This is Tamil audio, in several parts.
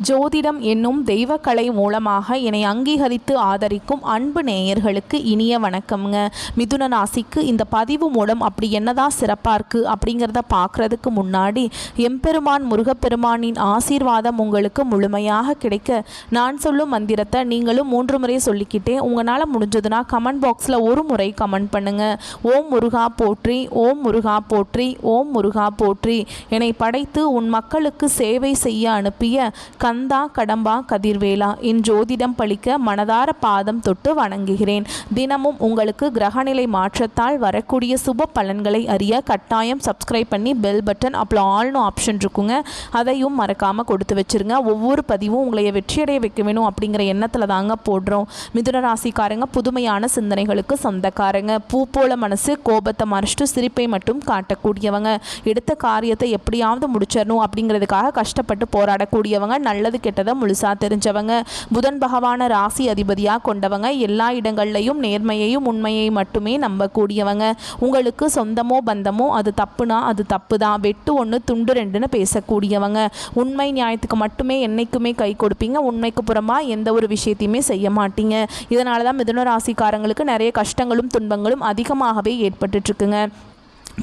ஜோதிடம் என்னும் தெய்வக்கலை மூலமாக என்னை அங்கீகரித்து ஆதரிக்கும் அன்பு நேயர்களுக்கு இனிய வணக்கம்ங்க. மிதுன ராசிக்கு இந்த பதிவு மூலம் அப்படி என்னதான் சிறப்பாக இருக்குது அப்படிங்கிறத பார்க்குறதுக்கு முன்னாடி எம்பெருமான் முருகப்பெருமானின் ஆசீர்வாதம் உங்களுக்கு முழுமையாக கிடைக்க நான் சொல்லும் மந்திரத்தை நீங்களும் 3 முறை சொல்லிக்கிட்டே உங்களால் முடிஞ்சதுன்னா கமெண்ட் பாக்ஸில் ஒரு முறை கமெண்ட் பண்ணுங்கள். ஓம் முருகா போற்றி, ஓம் முருகா போற்றி, ஓம் முருகா போற்றி. என்னை படைத்து உன் மக்களுக்கு சேவை செய்ய அனுப்பிய கந்தா கடம்பா கதிர்வேலா என் ஜோதிடம் பழிக்க மனதார பாதம் தொட்டு வணங்குகிறேன். தினமும் உங்களுக்கு கிரகநிலை மாற்றத்தால் வரக்கூடிய சுப பலன்களை அறிய கட்டாயம் சப்ஸ்கிரைப் பண்ணி பெல் பட்டன் அப்புறம் ஆல்னு ஆப்ஷன் இருக்குங்க, அதையும் மறக்காமல் கொடுத்து வச்சுருங்க. ஒவ்வொரு பதிவும் உங்களை வெற்றியடைய வைக்க வேணும் அப்படிங்கிற எண்ணத்தில் தாங்க போடுறோம். மிதுன ராசிக்காரங்க புதுமையான சிந்தனைகளுக்கு சொந்தக்காரங்க. பூ போல மனசு, கோபத்தை மறைச்சிட்டு சிரிப்பை மட்டும் காட்டக்கூடியவங்க. எடுத்த காரியத்தை எப்படியாவது முடிச்சிடணும் அப்படிங்கிறதுக்காக கஷ்டப்பட்டு போராடக்கூடியவங்க. நல்லது கெட்டதை முழுசா தெரிஞ்சவங்க. புதன் பகவான ராசி அதிபதியாக கொண்டவங்க. எல்லா இடங்கள்லையும் நேர்மையையும் உண்மையை மட்டுமே நம்பக்கூடியவங்க. உங்களுக்கு சொந்தமோ பந்தமோ அது தப்புனா அது தப்பு தான், வெட்டு 1 துண்டு 2ன்னு பேசக்கூடியவங்க. உண்மை நியாயத்துக்கு மட்டுமே என்னைக்குமே கை கொடுப்பீங்க. உண்மைக்கு புறமா எந்த ஒரு விஷயத்தையுமே செய்ய மாட்டீங்க. இதனால தான் மிதுன ராசிக்காரங்களுக்கு நிறைய கஷ்டங்களும் துன்பங்களும் அதிகமாகவே ஏற்பட்டுட்டு இருக்குங்க.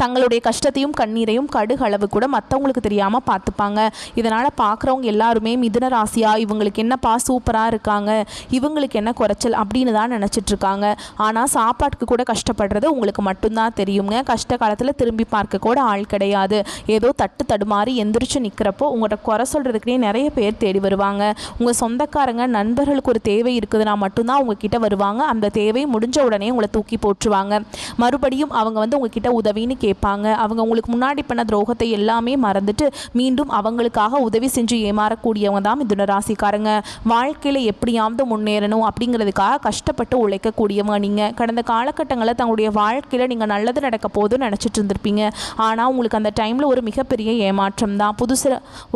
தங்களுடைய கஷ்டத்தையும் கண்ணீரையும் கடுகளவு கூட மற்றவங்களுக்கு தெரியாமல் பார்த்துப்பாங்க. இதனால் பார்க்குறவங்க எல்லாருமே மிதுன ராசியா, இவங்களுக்கு என்னப்பா சூப்பராக இருக்காங்க, இவங்களுக்கு என்ன குறைச்சல் அப்படின்னு தான் நினச்சிட்ருக்காங்க. ஆனால் சாப்பாட்டுக்கு கூட கஷ்டப்படுறது உங்களுக்கு மட்டும்தான் தெரியுங்க. கஷ்ட காலத்தில் திரும்பி பார்க்க கூட ஆள் கிடையாது. ஏதோ தட்டு தடுமாறி எந்திரிச்சு நிற்கிறப்போ உங்கள்கிட்ட குறை சொல்கிறதுக்குனே நிறைய பேர் தேடி வருவாங்க. உங்கள் சொந்தக்காரங்க நண்பர்களுக்கு ஒரு தேவை இருக்குதுன்னா மட்டும்தான் உங்ககிட்ட வருவாங்க. அந்த தேவை முடிஞ்ச உடனே உங்களை தூக்கி போட்டுருவாங்க. மறுபடியும் அவங்க உங்ககிட்ட உதவின்னு கேட்பாங்க. அவங்க உங்களுக்கு முன்னாடி பண்ண துரோகத்தை எல்லாமே மறந்துட்டு மீண்டும் அவங்களுக்காக உதவி செஞ்சு ஏமாறக்கூடியவங்க தான் மிதுன ராசிக்காரங்க. வாழ்க்கையில் எப்படியாவது முன்னேறணும் அப்படிங்கிறதுக்காக கஷ்டப்பட்டு உழைக்கக்கூடியவங்க. நீங்கள் கடந்த காலகட்டங்களில் தங்களுடைய வாழ்க்கையில் நீங்கள் நல்லது நடக்க போதுன்னு நினச்சிட்டு இருந்திருப்பீங்க. ஆனால் உங்களுக்கு அந்த டைமில் ஒரு மிகப்பெரிய ஏமாற்றம் தான்.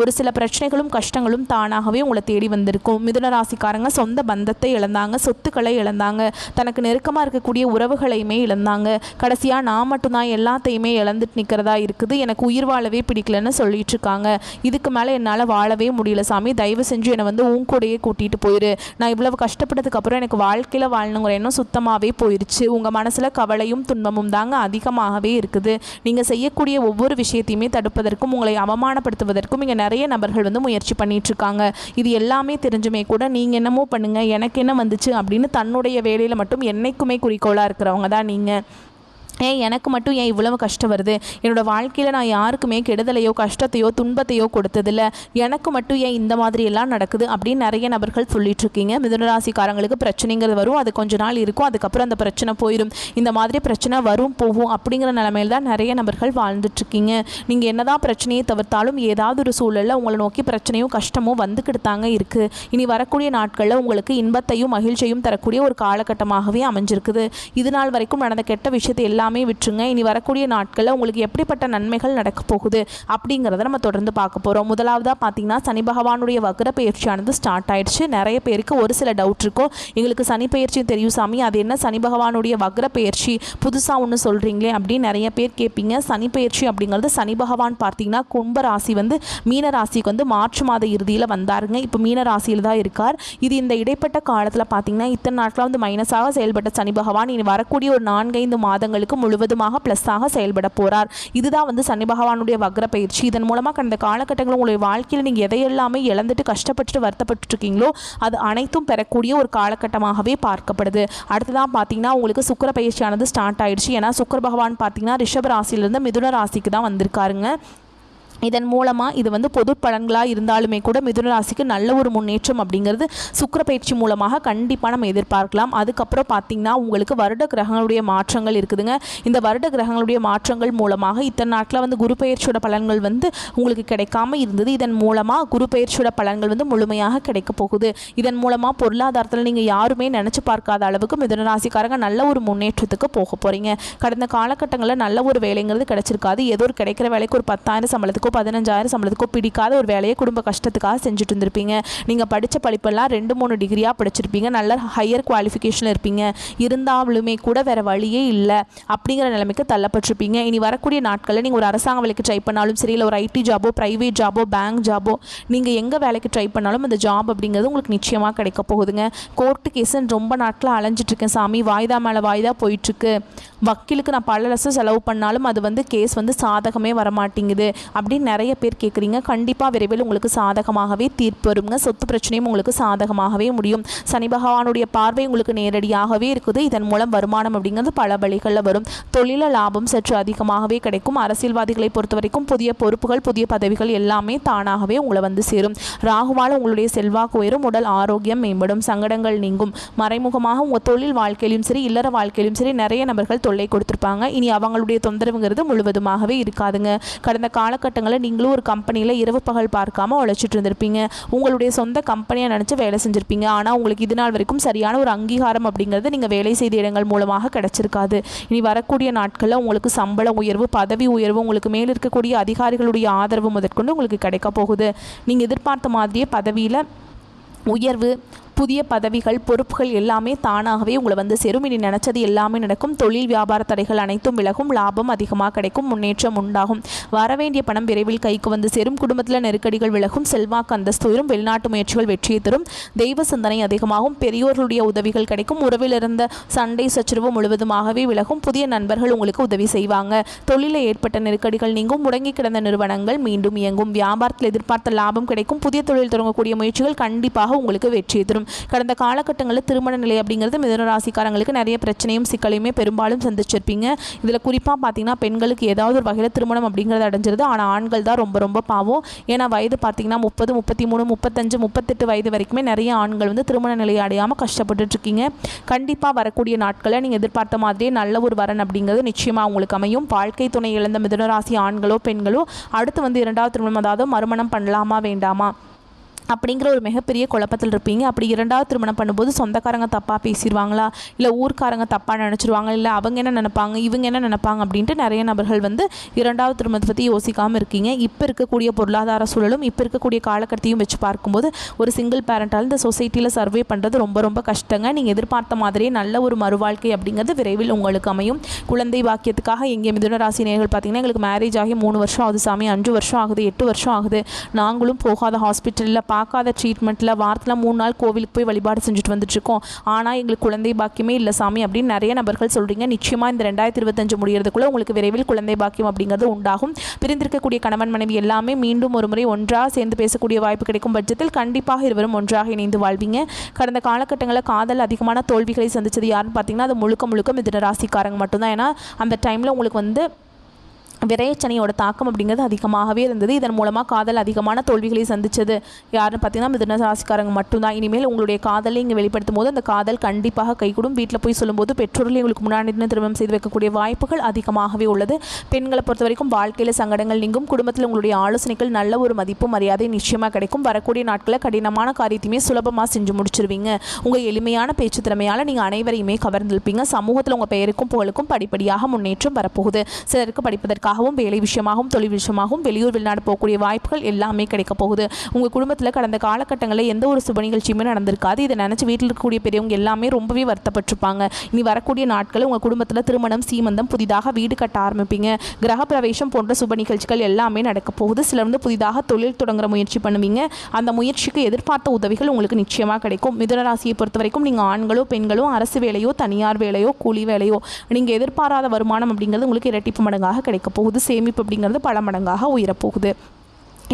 ஒரு சில பிரச்சனைகளும் கஷ்டங்களும் தானாகவே உங்களை தேடி வந்திருக்கும். மிதுன ராசிக்காரங்க சொந்த பந்தத்தை இழந்தாங்க, சொத்துக்களை இழந்தாங்க, தனக்கு நெருக்கமாக இருக்கக்கூடிய உறவுகளையுமே இழந்தாங்க. கடைசியாக நான் மட்டும்தான் எல்லாத்தையுமே இழந்துட்டு நிற்கிறதா இருக்குது, எனக்கு உயிர் வாழவே பிடிக்கலன்னு சொல்லிட்டு இருக்காங்க. இதுக்கு மேலே என்னால் வாழவே முடியல சாமி, தயவு செஞ்சு என்னை உன் கூடையே கூட்டிகிட்டு போயிரு. நான் இவ்வளவு கஷ்டப்பட்டதுக்கு அப்புறம் எனக்கு வாழ்க்கையில் வாழணுங்கிற எண்ணம் சுத்தமாகவே போயிடுச்சு. உங்கள் மனசில் கவலையும் துன்பமும் தாங்க அதிகமாகவே இருக்குது. நீங்கள் செய்யக்கூடிய ஒவ்வொரு விஷயத்தையுமே தடுப்பதற்கும் உங்களை அவமானப்படுத்துவதற்கும் இங்கே நிறைய நபர்கள் முயற்சி பண்ணிட்டு இருக்காங்க. இது எல்லாமே தெரிஞ்சுமே கூட நீங்கள் என்னமோ பண்ணுங்க, எனக்கு என்ன வந்துச்சு அப்படின்னு தன்னுடைய வேலையில் மட்டும் என்னைக்குமே குறிக்கோளாக இருக்கிறவங்க தான் நீங்கள். எனக்கு மட்டும் ஏன் இவ்வளவு கஷ்டம் வருது, என்னோடய வாழ்க்கையில் நான் யாருக்குமே கெடுதலையோ கஷ்டத்தையோ துன்பத்தையோ கொடுத்ததில்ல, எனக்கு மட்டும் ஏன் இந்த மாதிரி எல்லாம் நடக்குது அப்படின்னு நிறைய நபர்கள் சொல்லிட்டுருக்கீங்க. மிதுனராசிக்காரங்களுக்கு பிரச்சனைங்கிறது வரும், அது கொஞ்ச நாள் இருக்கும், அதுக்கப்புறம் அந்த பிரச்சனை போயிடும். இந்த மாதிரி பிரச்சனை வரும் போகும் அப்படிங்கிற நிலைமையில் தான் நிறைய நபர்கள் வாழ்ந்துட்டுருக்கீங்க. நீங்கள் என்னதான் பிரச்சனையை தவிர்த்தாலும் ஏதாவது ஒரு சூழலில் உங்களை நோக்கி பிரச்சனையும் கஷ்டமும் வந்துக்கிட்டு தாங்க இருக்குது. இனி வரக்கூடிய நாட்களில் உங்களுக்கு இன்பத்தையும் மகிழ்ச்சியும் தரக்கூடிய ஒரு காலகட்டமாகவே அமைஞ்சிருக்குது. இது நாள் வரைக்கும் நடந்த கெட்ட விஷயத்தை எல்லாம் விட்டுருங்க. இனி வரக்கூடிய நாட்களில் உங்களுக்கு எப்படிப்பட்ட நன்மைகள் நடக்க போகுது அப்படிங்கிறத நம்ம தொடர்ந்து பார்க்க போகிறோம். முதலாவதாக பார்த்தீங்கன்னா சனி பகவானுடைய வக்ர பயிற்சியானது ஸ்டார்ட் ஆயிடுச்சு. நிறைய பேருக்கு ஒரு சில டவுட் இருக்கும், எங்களுக்கு சனி பயிற்சி தெரியும் சாமி, அது என்ன சனி பகவானுடைய வக்ர பயிற்சி புதுசாக ஒன்று சொல்கிறீங்களே அப்படின்னு நிறைய பேர் கேட்பீங்க. சனி பயிற்சி அப்படிங்கிறது சனி பகவான் பார்த்தீங்கன்னா கும்ப ராசி மீன ராசிக்கு மார்ச் மாத இறுதியில் வந்தாருங்க. இப்போ மீன ராசியில் தான் இருக்கார். இது இந்த இடைப்பட்ட காலத்தில் பார்த்தீங்கன்னா இத்தனை நாட்களாக மைனஸாக செயல்பட்ட சனி பகவான் இனி வரக்கூடிய ஒரு 4-5 மாதங்களுக்கு முழுவதுமாக பிளஸ்ஸாக செயல்பட போறார். இதுதான் சனி பகவானுடைய வக்ர பயிற்சி. இதன் மூலமாக கடந்த காலகட்டங்களில் உங்களுடைய வாழ்க்கையில் நீங்கள் எதையெல்லாமே இழந்துட்டு கஷ்டப்பட்டு வருத்தப்பட்டு இருக்கீங்களோ அது அனைத்தும் பெறக்கூடிய ஒரு காலகட்டமாகவே பார்க்கப்படுது. அடுத்ததான் பார்த்தீங்கன்னா உங்களுக்கு சுக்கிர பயிற்சியானது ஸ்டார்ட் ஆயிடுச்சு. ஏன்னா சுக்கிர பகவான் பார்த்தீங்கன்னா ரிஷப ராசியிலிருந்து மிதுன ராசிக்கு தான் வந்திருக்காருங்க. இதன் மூலமாக இது பொது பலன்களாக இருந்தாலுமே கூட மிதுன ராசிக்கு நல்ல ஒரு முன்னேற்றம் அப்படிங்கிறது சுக்கிர பயிற்சி மூலமாக கண்டிப்பாக நம்ம எதிர்பார்க்கலாம். அதுக்கப்புறம் பார்த்திங்கன்னா உங்களுக்கு வருட கிரகங்களுடைய மாற்றங்கள் இருக்குதுங்க. இந்த வருட கிரகங்களுடைய மாற்றங்கள் மூலமாக இத்தனை நாட்டில் குரு பயிற்சியோட பலன்கள் உங்களுக்கு கிடைக்காம இருந்தது. இதன் மூலமாக குரு பயிற்சியோட பலன்கள் முழுமையாக கிடைக்க போகுது. இதன் மூலமாக பொருளாதாரத்தில் நீங்கள் யாருமே நினச்சி பார்க்காத அளவுக்கு மிதுன ராசிக்காரங்க நல்ல ஒரு முன்னேற்றத்துக்கு போக போகிறீங்க. கடந்த காலகட்டங்களில் நல்ல ஒரு வேலைங்கிறது கிடைச்சிருக்காது. ஏதோ ஒரு கிடைக்கிற வேலைக்கு ஒரு 10,000 சம்பளத்துக்கு சம்பளத்துக்கோ 15,000 சம்பளத்துக்கோ பிடிக்காத ஒரு வேலையை குடும்ப கஷ்டத்துக்காக செஞ்சுட்டு இருந்திருப்பீங்க. நீங்கள் படித்த படிப்பெல்லாம் 2-3 டிகிரியாக படிச்சிருப்பீங்க. நல்ல ஹையர் குவாலிஃபிகேஷனில் இருப்பீங்க. இருந்தாலுமே கூட வேறு வழியே இல்லை அப்படிங்கிற நிலைமைக்கு தள்ளப்பட்டிருப்பீங்க. இனி வரக்கூடிய நாட்களில் நீங்கள் ஒரு அரசாங்க வேலைக்கு ட்ரை பண்ணாலும் சரி, இல்லை ஒரு ஐடி ஜாபோ, ப்ரைவேட் ஜாபோ, பேங்க் ஜாபோ, நீங்கள் எங்கே வேலைக்கு ட்ரை பண்ணாலும் அந்த ஜாப் அப்படிங்கிறது உங்களுக்கு நிச்சயமாக கிடைக்க போகுதுங்க. கோர்ட்டு கேஸுன்னு ரொம்ப நாட்களாக அலைஞ்சிட்ருக்கேன் சாமி, வாய்தா மேலே வாய்தா போயிட்டுருக்கு, வக்கீலுக்கு நான் பல லட்சம் செலவு பண்ணாலும் அது கேஸ் சாதகமே வரமாட்டேங்குது அப்படின்னு நிறைய பேர் கேட்குறீங்க. கண்டிப்பாக விரைவில் உங்களுக்கு சாதகமாகவே தீர்ப்பு வருங்க. சொத்து பிரச்சனையும் உங்களுக்கு சாதகமாகவே முடியும். சனி பகவானுடைய பார்வை உங்களுக்கு நேரடியாகவே இருக்குது. இதன் மூலம் வருமானம் அப்படிங்கிறது பல வழிகளில் வரும். தொழில லாபம் சற்று அதிகமாகவே கிடைக்கும். அரசியல்வாதிகளை பொறுத்த வரைக்கும் புதிய பொறுப்புகள், புதிய பதவிகள் எல்லாமே தானாகவே உங்களை சேரும். ராகுவால் உங்களுடைய செல்வாக்கு உயரும். உடல் ஆரோக்கியம் மேம்படும். சங்கடங்கள் நீங்கும். மறைமுகமாக உங்கள் தொழில் வாழ்க்கையிலும் சரி, இல்லற வாழ்க்கையிலும் சரி நிறைய நபர்கள் தொல்லை கொடுத்துருப்பாங்க. இனி அவங்களுடைய தொந்தரவுங்கிறது முழுவதுமாகவே இருக்காதுங்க. கடந்த காலகட்டங்களில் நீங்களும் ஒரு கம்பெனியில் இரவு பகல் பார்க்காம உழைச்சிட்டு இருந்திருப்பீங்க. உங்களுடைய சொந்த கம்பெனியை நினச்சி வேலை செஞ்சுருப்பீங்க. ஆனால் உங்களுக்கு இது நாள் வரைக்கும் சரியான ஒரு அங்கீகாரம் அப்படிங்கிறது நீங்கள் வேலை செய்த இடங்கள் மூலமாக கிடைச்சிருக்காது. இனி வரக்கூடிய நாட்களில் உங்களுக்கு சம்பள உயர்வு, பதவி உயர்வு, உங்களுக்கு மேல் இருக்கக்கூடிய அதிகாரிகளுடைய ஆதரவு முதற்கொண்டு உங்களுக்கு கிடைக்க போகுது. நீங்கள் எதிர்பார்த்த மாதிரியே பதவியில் உயர்வு, புதிய பதவிகள், பொறுப்புகள் எல்லாமே தானாகவே உங்களை சேரும். இனி நினச்சது எல்லாமே நடக்கும். தொழில் வியாபார தடைகள் அனைத்தும் விலகும். லாபம் அதிகமாக கிடைக்கும். முன்னேற்றம் உண்டாகும். வரவேண்டிய பணம் விரைவில் கைக்கு சேரும். குடும்பத்தில் நெருக்கடிகள் விலகும். செல்வாக்கு அந்தஸ்து உயரும். வெளிநாட்டு முயற்சிகள் வெற்றியை தரும். தெய்வ சிந்தனை அதிகமாகும். பெரியோர்களுடைய உதவிகள் கிடைக்கும். உறவில் இருந்த சண்டை சச்சரவு முழுவதுமாகவே விலகும். புதிய நண்பர்கள் உங்களுக்கு உதவி செய்வாங்க. தொழிலில் ஏற்பட்ட நெருக்கடிகள் நீங்கும். முடங்கி கிடந்த நிறுவனங்கள் மீண்டும் இயங்கும். வியாபாரத்தில் எதிர்பார்த்த லாபம் கிடைக்கும். புதிய தொழில் தொடங்கக்கூடிய முயற்சிகள் கண்டிப்பாக உங்களுக்கு வெற்றியை தரும். கடந்த காலகட்டங்களில் திருமண நிலை அப்படிங்கிறது மிதுன ராசிக்காரங்களுக்கு நிறைய பிரச்சனையும் சிக்கலையுமே பெரும்பாலும் சந்திச்சிருப்பீங்க. இதில் குறிப்பாக பார்த்தீங்கன்னா பெண்களுக்கு ஏதாவது ஒரு வகையில் திருமணம் அப்படிங்கிறது அடைஞ்சிருது. ஆனால் ஆண்கள் தான் ரொம்ப ரொம்ப பாவம். ஏன்னா வயது பார்த்தீங்கன்னா 30, 33, 35, 38 வயது வரைக்குமே நிறைய ஆண்கள் திருமண நிலையை அடையாமல் கஷ்டப்பட்டுருக்கீங்க. கண்டிப்பாக வரக்கூடிய நாட்களில் நீங்கள் எதிர்பார்த்த மாதிரியே நல்ல ஒரு வரன் அப்படிங்கிறது நிச்சயமாக உங்களுக்கு அமையும். வாழ்க்கை துணை இழந்த மிதுன ராசி ஆண்களோ பெண்களோ அடுத்து 2வது திருமணம், அதாவது மறுமணம் பண்ணலாமா வேண்டாமா அப்படிங்கிற ஒரு மிகப்பெரிய குழப்பத்தில் இருப்பீங்க. அப்படி 2வது திருமணம் பண்ணும்போது சொந்தக்காரங்க தப்பாக பேசிடுவாங்களா, இல்லை ஊர்க்காரங்க தப்பாக நினச்சிருவாங்க, இல்லை அவங்க என்ன நினைப்பாங்க, இவங்க என்ன நினைப்பாங்க அப்படின்ட்டு நிறைய நபர்கள் 2வது திருமணத்தை பற்றி யோசிக்காமல் இருக்கீங்க. இப்போ இருக்கக்கூடிய பொருளாதார சூழலும் இப்போ இருக்கக்கூடிய காலகட்டத்தையும் வச்சு பார்க்கும்போது ஒரு சிங்கிள் பேரண்டால் இந்த சொசைட்டியில் சர்வே பண்ணுறது ரொம்ப ரொம்ப கஷ்டங்க. நீங்கள் எதிர்பார்த்த மாதிரியே நல்ல ஒரு மறுவாழ்க்கை அப்படிங்கிறது விரைவில் உங்களுக்கு அமையும். குழந்தை பாக்கியத்துக்காக எங்கே மிதுன ராசி நேயர்கள் பார்த்தீங்கன்னா எங்களுக்கு மேரேஜ் ஆகி 3 வருஷம் ஆகுது சாமி, 5 வருஷம் ஆகுது, 8 வருஷம் ஆகுது, நாங்களும் போகாத ஹாஸ்பிட்டலில் பார்க்காத ட்ரீட்மெண்ட்டில் வாரத்தில் 3 நாள் கோவிலுக்கு போய் வழிபாடு செஞ்சுட்டு வந்துட்டுருக்கோம். ஆனால் எங்களுக்கு குழந்தை பாக்கியமே இல்லை சாமி அப்படின்னு நிறைய நபர்கள் சொல்கிறீங்க. நிச்சயமாக இந்த 2025 முடிகிறதுக்குள்ளே உங்களுக்கு விரைவில் குழந்தை பாக்கியம் அப்படிங்கிறது உண்டாகும். பிரிந்திருக்கக்கூடிய கணவன் மனைவி எல்லாமே மீண்டும் ஒரு முறை ஒன்றாக சேர்ந்து பேசக்கூடிய வாய்ப்பு கிடைக்கும் பட்சத்தில் கண்டிப்பாக இருவரும் ஒன்றாக இணைந்து வாழ்வீங்க. கடந்த காலகட்டங்களில் காதல் அதிகமான தோல்விகளை சந்தித்தது யாருன்னு பார்த்தீங்கன்னா அது முழுக்க முழுக்க மிதுன ராசிக்காரங்க மட்டும்தான். ஏன்னா அந்த டைமில் உங்களுக்கு விரைச்சனையோட தாக்கம் அப்படிங்கிறது அதிகமாகவே இருந்தது. இதன் மூலமாக காதல் அதிகமான தோல்விகளை சந்தித்தது யாருன்னு பார்த்தீங்கன்னா மிதுன ராசிக்காரங்க மட்டும்தான். இனிமேல் உங்களுடைய காதலை இங்கே வெளிப்படுத்தும் போது அந்த காதல் கண்டிப்பாக கைகூடும். வீட்டில் போய் சொல்லும்போது பெற்றோர்கள் உங்களுக்கு முன்னாடி திருமணம் செய்து வைக்கக்கூடிய வாய்ப்புகள் அதிகமாகவே உள்ளது. பெண்களை பொறுத்த வரைக்கும் வாழ்க்கையில் சங்கடங்கள் நீங்கும். குடும்பத்தில் உங்களுடைய ஆலோசனைகள் நல்ல ஒரு மதிப்பு மரியாதை நிச்சயமாக கிடைக்கும். வரக்கூடிய நாட்களில் கடினமான காரியத்தையுமே சுலபமாக செஞ்சு முடிச்சிருவீங்க. உங்கள் எளிமையான பேச்சு திறமையால் நீங்கள் அனைவரையுமே கவர்ந்திருப்பீங்க. சமூகத்தில் உங்கள் பெயருக்கும் புகழுக்கும் படிப்படியாக முன்னேற்றம் வரப்போகுது. சிலருக்கு படிப்பதற்கு வேலை விஷயமாகவும் தொழில் விஷயமாகவும் வெளியூர் வெளிநாடு போகக்கூடிய வாய்ப்புகள் எல்லாமே கிடைக்க போகுது. உங்கள் குடும்பத்தில் கடந்த காலகட்டங்களில் எந்த ஒரு சுப நிகழ்ச்சியுமே நடந்திருக்காது. இதை நினச்சி வீட்டில் இருக்கக்கூடிய பெரியவங்க எல்லாமே ரொம்பவே வருத்தப்பட்டிருப்பாங்க. இனி வரக்கூடிய நாட்களில் உங்கள் குடும்பத்தில் திருமணம், சீமந்தம், புதிதாக வீடு கட்ட ஆரம்பிப்பீங்க. கிரக பிரவேசம் போன்ற சுப நிகழ்ச்சிகள் எல்லாமே நடக்க போகுது. சிலர் புதிதாக தொழில் தொடங்குற முயற்சி பண்ணுவீங்க. அந்த முயற்சிக்கு எதிர்பார்த்த உதவிகள் உங்களுக்கு நிச்சயமாக கிடைக்கும். மிதுன ராசியை பொறுத்த வரைக்கும் நீங்கள் ஆண்களோ பெண்களோ அரசு வேலையோ தனியார் வேலையோ கூலி வேலையோ நீங்கள் எதிர்பாராத வருமானம் அப்படிங்கிறது உங்களுக்கு இரட்டிப்பு மடங்காக கிடைக்க போகுது. சேமிப்பு அப்படிங்கிறது பல மடங்காக உயரப்போகுது.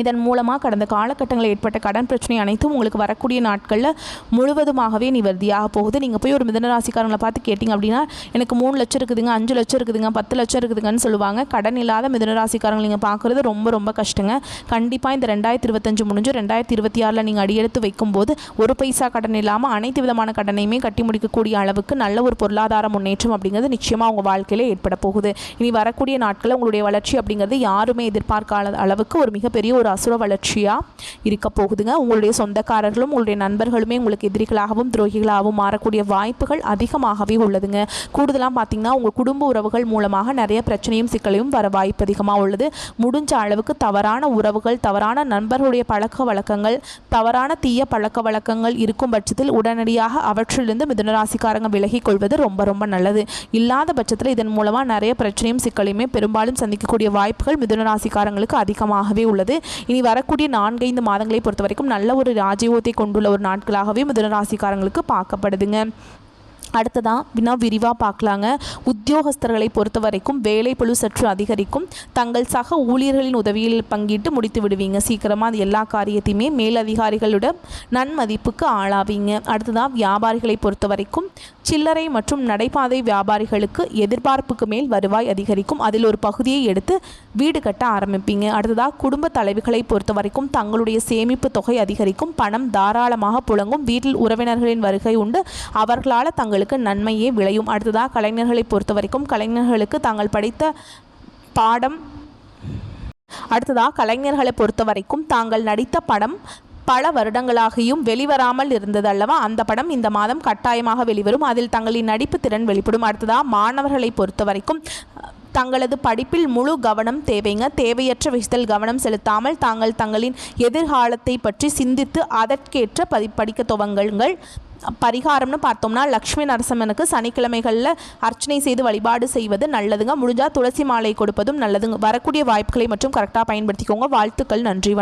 இதன் மூலமாக கடந்த காலகட்டங்களில் ஏற்பட்ட கடன் பிரச்சனை அனைத்தும் உங்களுக்கு வரக்கூடிய நாட்களில் முழுவதுமாகவே நிவர்த்தியாக போகுது. நீங்கள் போய் ஒரு மிதுன ராசிக்காரங்களை பார்த்து கேட்டிங்க அப்படின்னா எனக்கு 3 லட்சம் இருக்குதுங்க, 5 லட்சம் இருக்குதுங்க, 10 லட்சம் இருக்குதுங்கன்னு சொல்லுவாங்க. கடன் இல்லாத மிதுன ராசிக்காரங்களை நீங்கள் பார்க்குறது ரொம்ப ரொம்ப கஷ்டங்க. கண்டிப்பாக இந்த 2025 முடிஞ்சு 2026 நீங்கள் அடியெடுத்து வைக்கும்போது ஒரு பைசா கடன் இல்லாமல் அனைத்து விதமான கடனையுமே கட்டி முடிக்கக்கூடிய அளவுக்கு நல்ல ஒரு பொருளாதார முன்னேற்றம் அப்படிங்கிறது நிச்சயமாக உங்கள் வாழ்க்கையில் ஏற்பட போகுது. இனி வரக்கூடிய நாட்களில் உங்களுடைய வளர்ச்சி அப்படிங்கிறது யாருமே எதிர்பார்க்காத அளவுக்கு ஒரு மிகப்பெரிய ஒரு அசுர வளர்ச்சியாக இருக்க போகுதுங்க. உங்களுடைய சொந்தக்காரர்களும் உங்களுடைய நண்பர்களுமே உங்களுக்கு எதிரிகளாகவும் துரோகிகளாகவும் மாறக்கூடிய வாய்ப்புகள் அதிகமாகவே உள்ளதுங்க. கூடுதலாக பார்த்திங்கன்னா உங்கள் குடும்ப உறவுகள் மூலமாக நிறைய பிரச்சனையும் சிக்கலையும் வர வாய்ப்பு அதிகமாக உள்ளது. முடிஞ்ச அளவுக்கு தவறான உறவுகள், தவறான நண்பர்களுடைய பழக்க வழக்கங்கள், தவறான தீய பழக்க வழக்கங்கள் இருக்கும் பட்சத்தில் உடனடியாக அவற்றிலிருந்து மிதுனராசிக்காரங்க விலகிக் கொள்வது ரொம்ப ரொம்ப நல்லது. இல்லாத பட்சத்தில் இதன் மூலமாக நிறைய பிரச்சனையும் சிக்கலையுமே பெரும்பாலும் சந்திக்கக்கூடிய வாய்ப்புகள் மிதுனராசிக்காரங்களுக்கு அதிகமாகவே உள்ளது. இனி வரக்கூடிய 4-5 மாதங்களை பொறுத்த வரைக்கும் நல்ல ஒரு ராஜயோகத்தை கொண்டுள்ள ஒரு நாட்களாகவே மிதுனராசிக்காரங்களுக்கு பார்க்கப்படுதுங்க. அடுத்ததான் விரிவாக பார்க்கலாங்க. உத்தியோகஸ்தர்களை பொறுத்த வரைக்கும் வேலைப்பளு சற்று அதிகரிக்கும். தங்கள் சக ஊழியர்களின் உதவியில் பங்கிட்டு முடித்து விடுவீங்க. சீக்கிரமாக அது எல்லா காரியத்தையுமே மேலதிகாரிகளோட நன்மதிப்புக்கு ஆளாவீங்க. அடுத்ததான் வியாபாரிகளை பொறுத்த வரைக்கும் சில்லறை மற்றும் நடைபாதை வியாபாரிகளுக்கு எதிர்பார்ப்புக்கு மேல் வருவாய் அதிகரிக்கும். அதில் ஒரு பகுதியை எடுத்து வீடு கட்ட ஆரம்பிப்பீங்க. அடுத்ததாக குடும்ப தலைவிகளை பொறுத்த வரைக்கும் தங்களுடைய சேமிப்பு தொகை அதிகரிக்கும். பணம் தாராளமாக புழங்கும். வீட்டில் உறவினர்களின் வருகை உண்டு. அவர்களால் தங்களுக்கு நன்மையே விளையும். அடுத்ததாக கலைஞர்களை பொறுத்த வரைக்கும் கலைஞர்களுக்கு தாங்கள் படித்த பாடம் தாங்கள் நடித்த படம் பல வருடங்களாகியும் வெளிவராமல் இருந்தது அல்லவா, அந்த படம் இந்த மாதம் கட்டாயமாக வெளிவரும். அதில் தங்களின் நடிப்பு திறன் வெளிப்படும். அடுத்ததாக மாணவர்களை பொறுத்த வரைக்கும் தங்களது படிப்பில் முழு கவனம் தேவைங்க. தேவையற்ற விஷயத்தில் கவனம் செலுத்தாமல் தங்களின் எதிர்காலத்தை பற்றி சிந்தித்து அதற்கேற்ற படிக்க துவங்குங்கள். பரிகாரம்னு பார்த்தோம்னா லக்ஷ்மி நரசிம்மனுக்கு சனிக்கிழமைகளில் அர்ச்சனை செய்து வழிபாடு செய்வது நல்லதுங்க. முடிஞ்சால் துளசி மாலை கொடுப்பதும் நல்லதுங்க. வரக்கூடிய வாய்ப்புகளை மற்றும் கரெக்டாக பயன்படுத்திக்கோங்க. வாழ்த்துக்கள். நன்றி.